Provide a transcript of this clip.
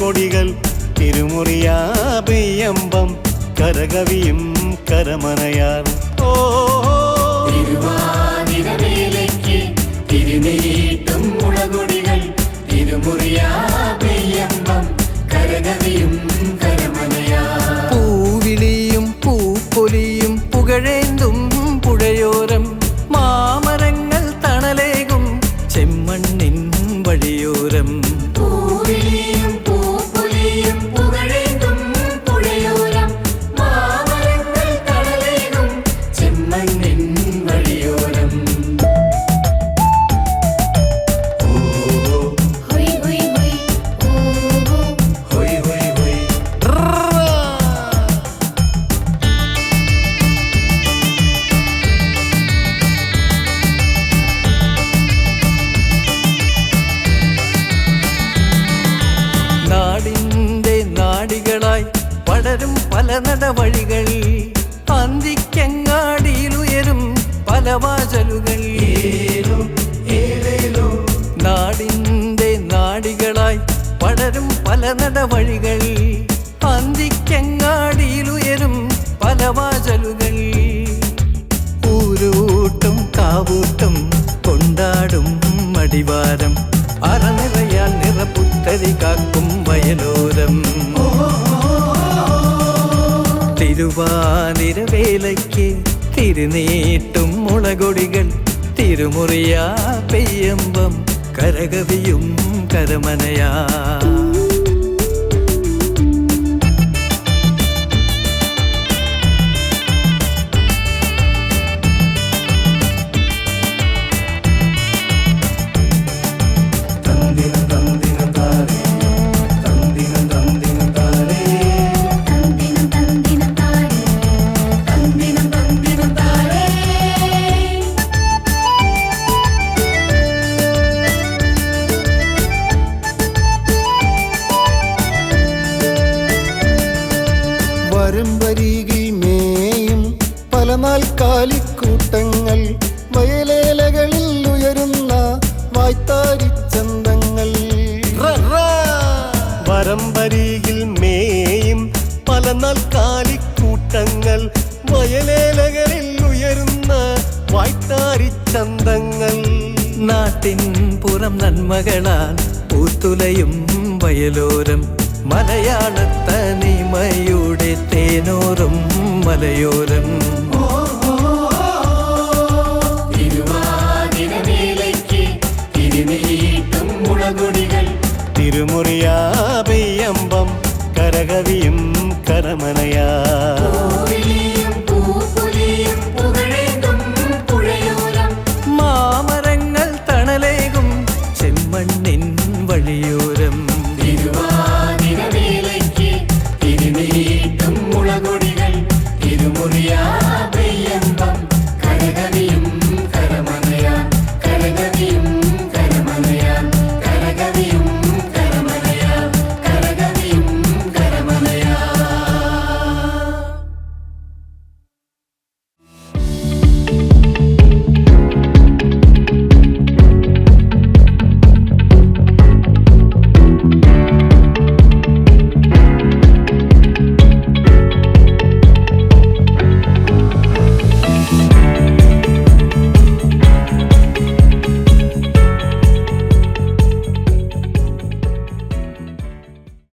മുളകൊടികൾ തിരുമുറിയാപെയ്യമ്പം കരകവിയും കരമനയാർ ഓ തിരുവാതിരവേലയ്ക്ക് തിരുനീട്ടും മുളകൊടികൾ തിരുമുറിയാപെയ്യമ്പം കരകവിയും കരമനയാർ പൂവിളിയും പൂപ്പൊലിയും പുകഴേന്തും പുഴയോരം മാമരങ്ങൾ തണലേകും ചെമ്മണ്ണിൻ വഴിയോരം പൂവിളിയും പൂപ്പൊലിയും പുകഴേന്തും പുഴയോരം മാമരങ്ങൾ തണലേകും ചെമ്മണ്ണിൻ വഴിയോരം ഹൊയ് ഹൊയ് ഹൊയ് ഹൊയ് ഹൊയ് ഹൊയ് നാടിൻ്റെ നാടികളായി പടരും പല നടവഴികൾ അന്തിക്കങ്ങാടിയിലുയരും പല വാചലുകൾ നാടിൻ്റെ നാടികളായി പടരും പല നടവഴികൾ അന്തിക്കങ്ങാടിയിലുയരും പല വാചലുകൾ ഊരൂട്ടും കാവൂട്ടും കൊണ്ടാടും മടിവാരം അറനിറയാൽ നിറപുത്തരി കാക്കും വയലോരം തിരുവാതിരവേലയ്ക്ക് തിരുനീട്ടും മുളകൊടികൾ തിരുമുറിയാ പെയ്യമ്പം കരകവിയും കരമനയാ തന്ദിനം തന്ദിനം താരേ തന്ദിനം തന്ദിനം താരേ വരും വരികിൽ മേയും പല നാൽക്കാലിക്കൂട്ടങ്ങൾ വയലേലകളിൽ ഉയരുന്ന വായ്ത്താരിച്ചന്തങ്ങൾ വരമ്പരികിൽ മേയും പല നാൽക്കാലിക്കൂട്ടങ്ങൾ വയലേലകളിൽ ഉയരുന്ന വായ്ത്താരിച്ചന്തങ്ങൾ നാട്ടിൻ പുറം നന്മകളാൽ പൂത്തുലയും വയലോരം മലയാളത്തനിമയുടെ തേനോറും മലയോരം തിരുവാതിരവേലയ്ക്ക് തിരുനീട്ടും മുളകൊടികൾ തിരുമുറിയാപെയ്യമ്പം കരകവിയും കരമനയാ